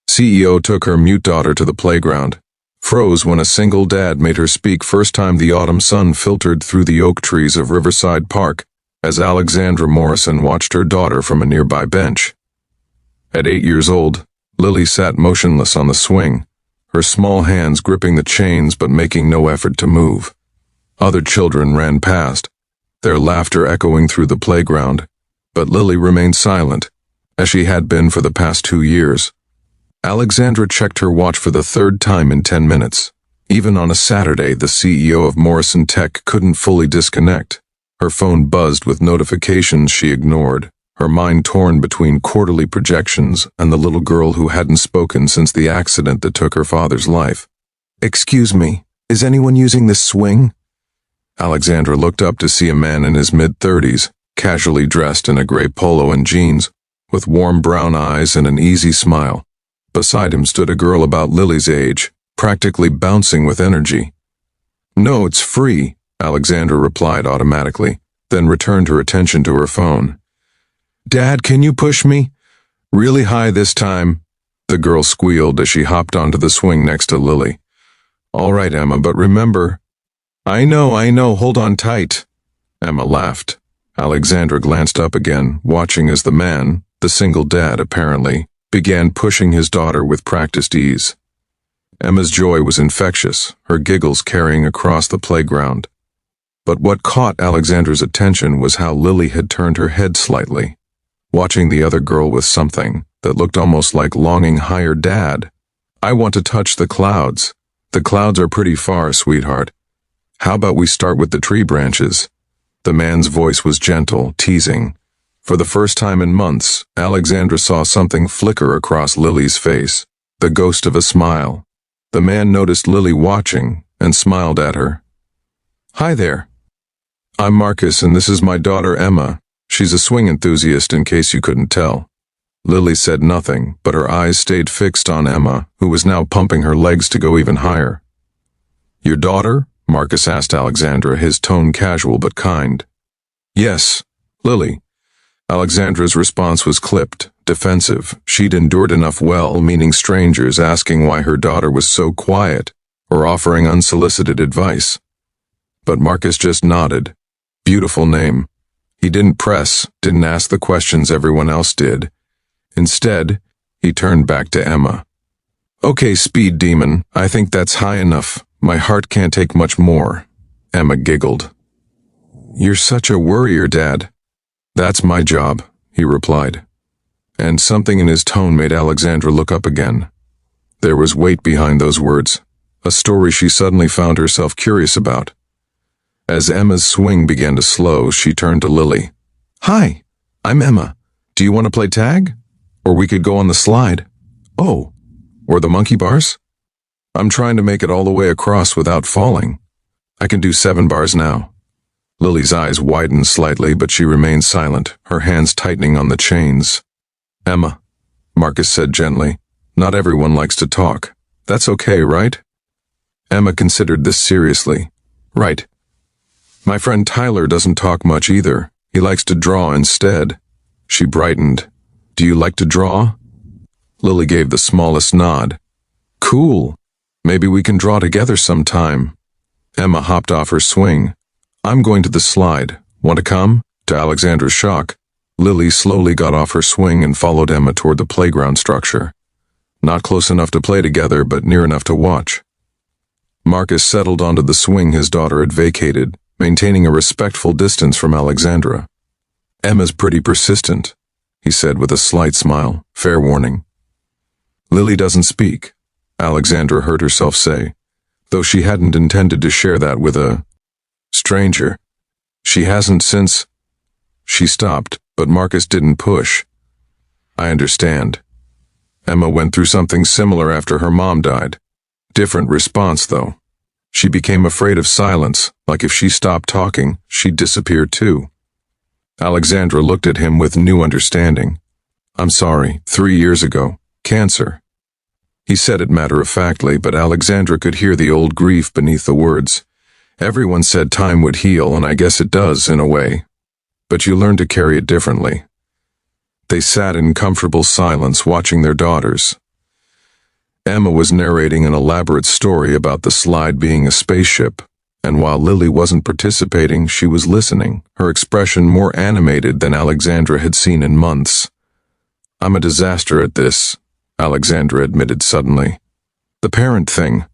CEO took her mute daughter to the playground, froze when a single dad made her speak first time the autumn sun filtered through the oak trees of Riverside Park as Alexandra Morrison watched her daughter from a nearby bench. At 8 years old, Lily sat motionless on the swing, her small hands gripping the chains but making no effort to move. Other children ran past, their laughter echoing through the playground, but Lily remained silent, as she had been for the past 2 years. Alexandra checked her watch for the third time in 10 minutes. Even on a Saturday, the CEO of Morrison Tech couldn't fully disconnect. Her phone buzzed with notifications she ignored, her mind torn between quarterly projections and the little girl who hadn't spoken since the accident that took her father's life. "Excuse me, is anyone using this swing?" Alexandra looked up to see a man in his mid-30s, casually dressed in a gray polo and jeans, with warm brown eyes and an easy smile. Beside him stood a girl about Lily's age, practically bouncing with energy. "No, it's free," Alexandra replied automatically, then returned her attention to her phone. "Dad, can you push me? Really high this time," the girl squealed as she hopped onto the swing next to Lily. "All right, Emma, but remember—" I know, hold on tight." Emma laughed. Alexandra glanced up again, watching as the man, the single dad apparently, began pushing his daughter with practiced ease. Emma's joy was infectious, her giggles carrying across the playground. But what caught Alexandra's attention was how Lily had turned her head slightly, watching the other girl with something that looked almost like longing higher. "Dad, I want to touch the clouds. The clouds are pretty far, sweetheart. How about we start with the tree branches?" The man's voice was gentle, teasing. For the first time in months, Alexandra saw something flicker across Lily's face, the ghost of a smile. The man noticed Lily watching and smiled at her. "Hi there. I'm Marcus and this is my daughter Emma. She's a swing enthusiast in case you couldn't tell." Lily said nothing, but her eyes stayed fixed on Emma, who was now pumping her legs to go even higher. "Your daughter?" Marcus asked Alexandra, his tone casual but kind. "Yes, Lily." Alexandra's response was clipped, defensive. She'd endured enough well-meaning strangers asking why her daughter was so quiet or offering unsolicited advice. But Marcus just nodded. Beautiful name. He didn't press, didn't ask the questions everyone else did. Instead, he turned back to Emma. "Okay, speed demon, I think that's high enough. My heart can't take much more." Emma giggled. "You're such a worrier, Dad." "That's my job," he replied. And something in his tone made Alexandra look up again. There was weight behind those words, a story she suddenly found herself curious about. As Emma's swing began to slow, she turned to Lily. "Hi, I'm Emma. Do you want to play tag? Or we could go on the slide. Oh, or the monkey bars? I'm trying to make it all the way across without falling. I can do 7 bars now." Lily's eyes widened slightly, but she remained silent, her hands tightening on the chains. "Emma," Marcus said gently, "not everyone likes to talk. That's okay, right?" Emma considered this seriously. "Right. My friend Tyler doesn't talk much either. He likes to draw instead." She brightened. "Do you like to draw?" Lily gave the smallest nod. "Cool. Maybe we can draw together sometime." Emma hopped off her swing. "I'm going to the slide. Want to come?" To Alexandra's shock, Lily slowly got off her swing and followed Emma toward the playground structure. Not close enough to play together, but near enough to watch. Marcus settled onto the swing his daughter had vacated, maintaining a respectful distance from Alexandra. "Emma's pretty persistent," he said with a slight smile. "Fair warning." "Lily doesn't speak," Alexandra heard herself say, though she hadn't intended to share that with a stranger. "She hasn't since—" She stopped, but Marcus didn't push. "I understand. Emma went through something similar after her mom died. Different response, though. She became afraid of silence, like if she stopped talking, she'd disappear too." Alexandra looked at him with new understanding. "I'm sorry, 3 years ago. Cancer." He said it matter-of-factly, but Alexandra could hear the old grief beneath the words. Everyone said time would heal, and I guess it does, in a way. But you learn to carry it differently. They sat in comfortable silence, watching their daughters. Emma was narrating an elaborate story about the slide being a spaceship, and while Lily wasn't participating, she was listening, her expression more animated than Alexandra had seen in months. "I'm a disaster at this," Alexandra admitted suddenly. "The parent thing.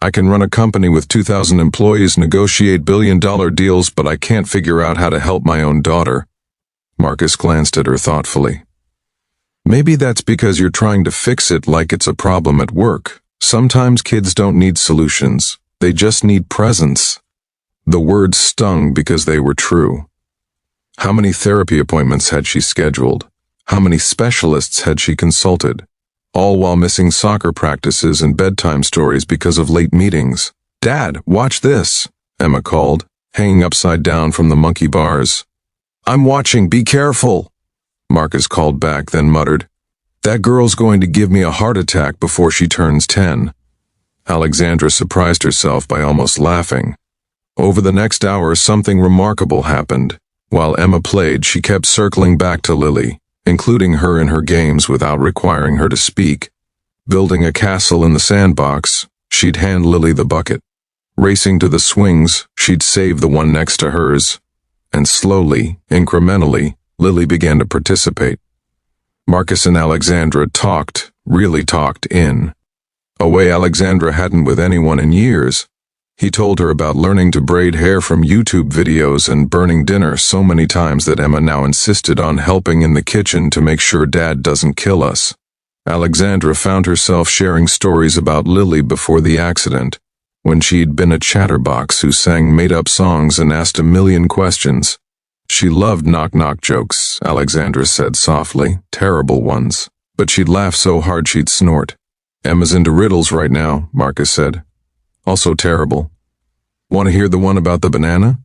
I can run a company with 2,000 employees, negotiate billion-dollar deals, but I can't figure out how to help my own daughter." Marcus glanced at her thoughtfully. "Maybe that's because you're trying to fix it like it's a problem at work. Sometimes kids don't need solutions. They just need presence." The words stung because they were true. How many therapy appointments had she scheduled? How many specialists had she consulted? All while missing soccer practices and bedtime stories because of late meetings. "Dad, watch this," Emma called, hanging upside down from the monkey bars. "I'm watching, be careful," Marcus called back, then muttered, "That girl's going to give me a heart attack before she turns 10. Alexandra surprised herself by almost laughing. Over the next hour, something remarkable happened. While Emma played, she kept circling back to Lily, including her in her games without requiring her to speak. Building a castle in the sandbox, she'd hand Lily the bucket. Racing to the swings, she'd save the one next to hers. And slowly, incrementally, Lily began to participate. Marcus and Alexandra talked, really talked in a way Alexandra hadn't with anyone in years. He told her about learning to braid hair from YouTube videos and burning dinner so many times that Emma now insisted on helping in the kitchen to make sure Dad doesn't kill us. Alexandra found herself sharing stories about Lily before the accident, when she'd been a chatterbox who sang made-up songs and asked a million questions. She loved knock-knock jokes, Alexandra said softly, terrible ones, but she'd laugh so hard she'd snort. "Emma's into riddles right now," Marcus said. "Also terrible. Want to hear the one about the banana?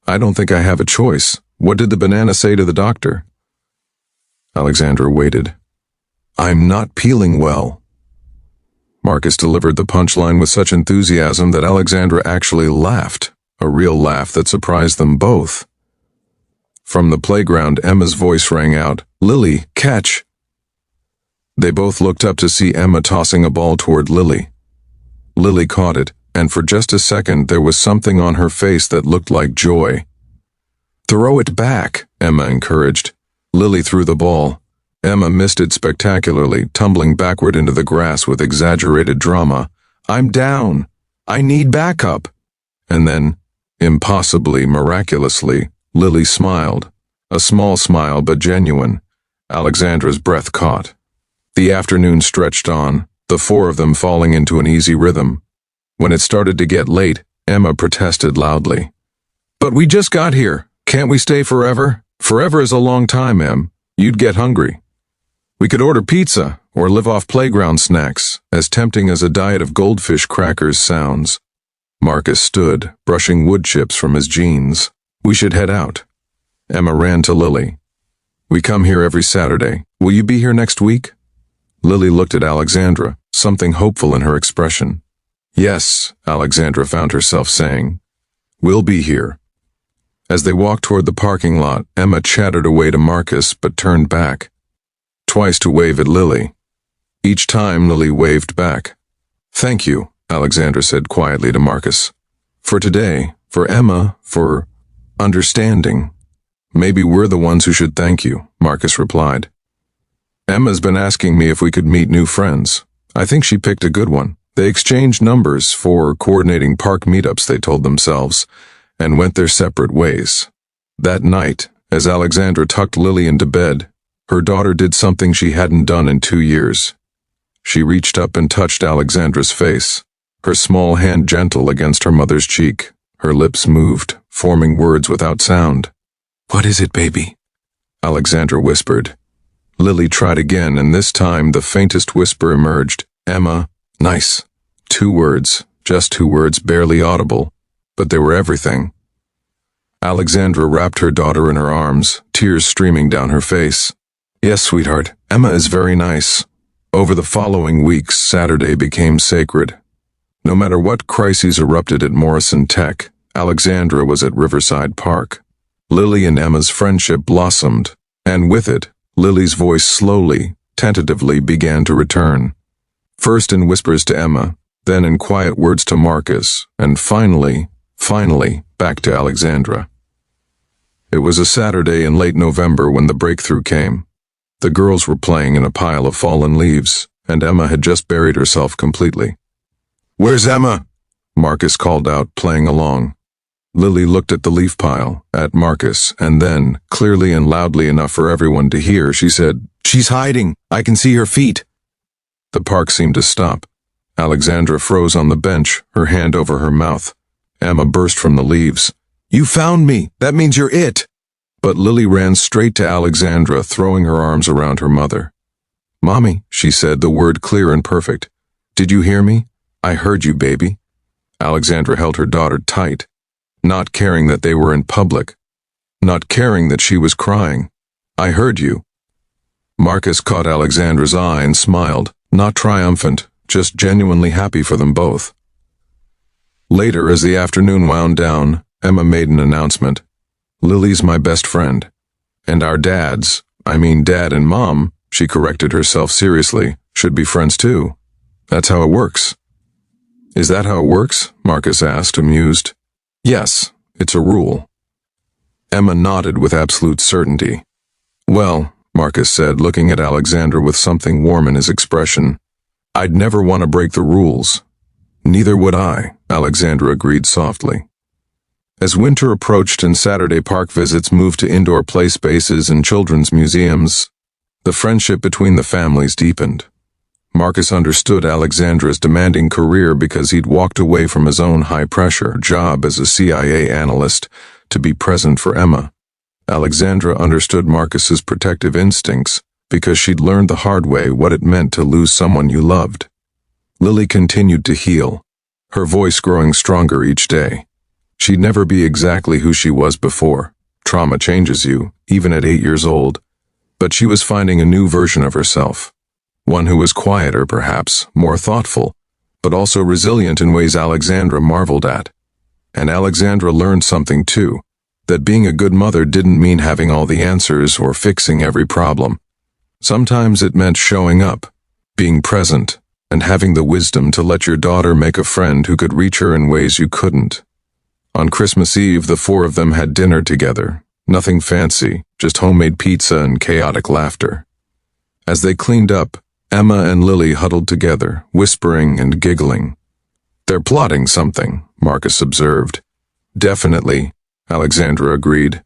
I don't think I have a choice. What did the banana say to the doctor?" Alexandra waited. "I'm not peeling well." Marcus delivered the punchline with such enthusiasm that Alexandra actually laughed, a real laugh that surprised them both. From the playground, Emma's voice rang out, "Lily, catch!" They both looked up to see Emma tossing a ball toward Lily. Lily caught it, and for just a second there was something on her face that looked like joy. "Throw it back," Emma encouraged. Lily threw the ball. Emma missed it spectacularly, tumbling backward into the grass with exaggerated drama. "I'm down. I need backup." And then, impossibly, miraculously, Lily smiled. A small smile, but genuine. Alexandra's breath caught. The afternoon stretched on, the four of them falling into an easy rhythm. When it started to get late, Emma protested loudly. "But we just got here. Can't we stay forever? Forever is a long time, Em. You'd get hungry. We could order pizza, or live off playground snacks, as tempting as a diet of goldfish crackers sounds." Marcus stood, brushing wood chips from his jeans. "We should head out." Emma ran to Lily. "We come here every Saturday. Will you be here next week?" Lily looked at Alexandra, something hopeful in her expression. "Yes," Alexandra found herself saying. "We'll be here." As they walked toward the parking lot, Emma chattered away to Marcus but turned back. Twice to wave at Lily. Each time Lily waved back. "Thank you," Alexandra said quietly to Marcus. "For today, for Emma, for understanding." "Maybe we're the ones who should thank you," Marcus replied. "Emma's been asking me if we could meet new friends. I think she picked a good one." They exchanged numbers for coordinating park meetups, they told themselves, and went their separate ways. That night, as Alexandra tucked Lily into bed, her daughter did something she hadn't done in 2 years. She reached up and touched Alexandra's face, her small hand gentle against her mother's cheek. Her lips moved, forming words without sound. "What is it, baby?" Alexandra whispered. Lily tried again, and this time the faintest whisper emerged. "Emma, nice." 2 words, just 2 words, barely audible, but they were everything. Alexandra wrapped her daughter in her arms, tears streaming down her face. "Yes, sweetheart, Emma is very nice." Over the following weeks, Saturday became sacred. No matter what crises erupted at Morrison Tech, Alexandra was at Riverside Park. Lily and Emma's friendship blossomed, and with it, Lily's voice slowly, tentatively began to return. First in whispers to Emma, then in quiet words to Marcus, and finally, back to Alexandra. It was a Saturday in late November when the breakthrough came. The girls were playing in a pile of fallen leaves, and Emma had just buried herself completely. "Where's Emma?" Marcus called out, playing along. Lily looked at the leaf pile, at Marcus, and then, clearly and loudly enough for everyone to hear, she said, "She's hiding. I can see her feet." The park seemed to stop. Alexandra froze on the bench, her hand over her mouth. Emma burst from the leaves. "You found me. That means you're it." But Lily ran straight to Alexandra, throwing her arms around her mother. "Mommy," she said, the word clear and perfect. "Did you hear me? I heard you, baby." Alexandra held her daughter tight, not caring that they were in public, not caring that she was crying. "I heard you." Marcus caught Alexandra's eye and smiled, not triumphant, just genuinely happy for them both. Later, as the afternoon wound down, Emma made an announcement. "Lily's my best friend. And our dads, I mean Dad and Mom," she corrected herself seriously, "should be friends too. That's how it works." "Is that how it works?" Marcus asked, amused. "Yes, it's a rule." Emma nodded with absolute certainty. "Well," Marcus said, looking at Alexandra with something warm in his expression, "I'd never want to break the rules." "Neither would I," Alexandra agreed softly. As winter approached and Saturday park visits moved to indoor play spaces and children's museums, the friendship between the families deepened. Marcus understood Alexandra's demanding career because he'd walked away from his own high-pressure job as a CIA analyst to be present for Emma. Alexandra understood Marcus's protective instincts because she'd learned the hard way what it meant to lose someone you loved. Lily continued to heal, her voice growing stronger each day. She'd never be exactly who she was before. Trauma changes you, even at 8 years old. But she was finding a new version of herself. One who was quieter, perhaps, more thoughtful, but also resilient in ways Alexandra marveled at. And Alexandra learned something too, that being a good mother didn't mean having all the answers or fixing every problem. Sometimes it meant showing up, being present, and having the wisdom to let your daughter make a friend who could reach her in ways you couldn't. On Christmas Eve, the four of them had dinner together. Nothing fancy, just homemade pizza and chaotic laughter. As they cleaned up, Emma and Lily huddled together, whispering and giggling. "They're plotting something," Marcus observed. "Definitely," Alexandra agreed.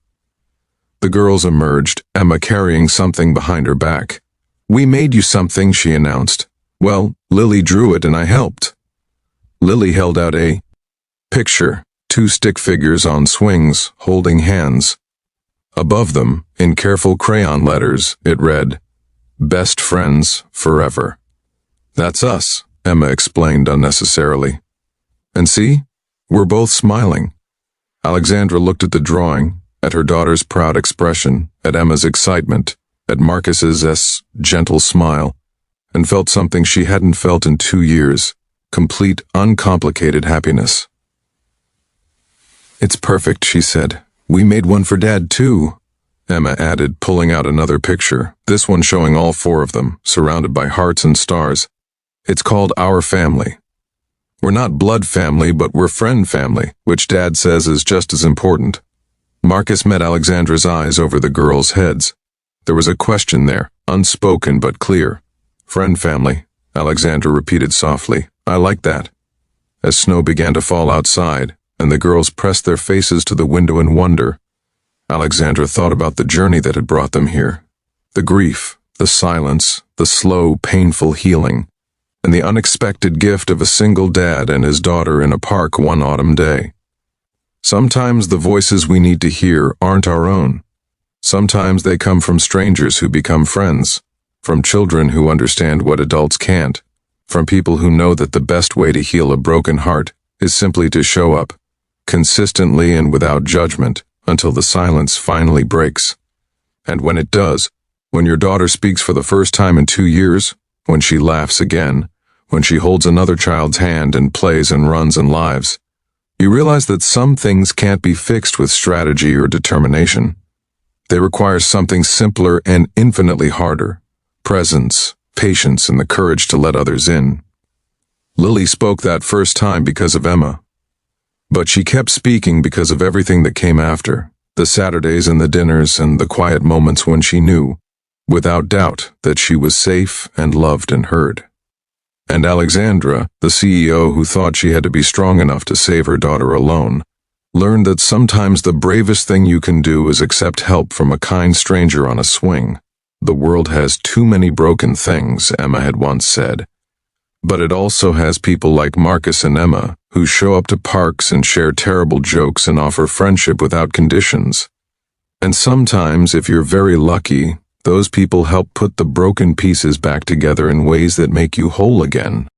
The girls emerged, Emma carrying something behind her back. "We made you something," she announced. "Well, Lily drew it and I helped." Lily held out a picture, 2 stick figures on swings, holding hands. Above them, in careful crayon letters, it read, "Best friends forever." "That's us," Emma explained unnecessarily. "And see, we're both smiling." Alexandra looked at the drawing, at her daughter's proud expression, at Emma's excitement, at Marcus's gentle smile, and felt something she hadn't felt in 2 years, complete, uncomplicated happiness. "It's perfect," she said. "We made one for Dad, too," Emma added, pulling out another picture, this one showing all 4 of them, surrounded by hearts and stars. "It's called Our Family. We're not blood family, but we're friend family, which Dad says is just as important." Marcus met Alexandra's eyes over the girls' heads. There was a question there, unspoken but clear. "Friend family," Alexandra repeated softly. "I like that." As snow began to fall outside, and the girls pressed their faces to the window in wonder, Alexandra thought about the journey that had brought them here. The grief, the silence, the slow, painful healing, and the unexpected gift of a single dad and his daughter in a park one autumn day. Sometimes the voices we need to hear aren't our own. Sometimes they come from strangers who become friends, from children who understand what adults can't, from people who know that the best way to heal a broken heart is simply to show up, consistently and without judgment, until the silence finally breaks. And when it does, when your daughter speaks for the first time in 2 years, when she laughs again, when she holds another child's hand and plays and runs and lives, you realize that some things can't be fixed with strategy or determination. They require something simpler and infinitely harder: presence, patience, and the courage to let others in. Lily spoke that first time because of Emma. But she kept speaking because of everything that came after, the Saturdays and the dinners and the quiet moments when she knew, without doubt, that she was safe and loved and heard. And Alexandra, the CEO who thought she had to be strong enough to save her daughter alone, learned that sometimes the bravest thing you can do is accept help from a kind stranger on a swing. The world has too many broken things, Emma had once said. But it also has people like Marcus and Emma who show up to parks and share terrible jokes and offer friendship without conditions. And sometimes, if you're very lucky, those people help put the broken pieces back together in ways that make you whole again.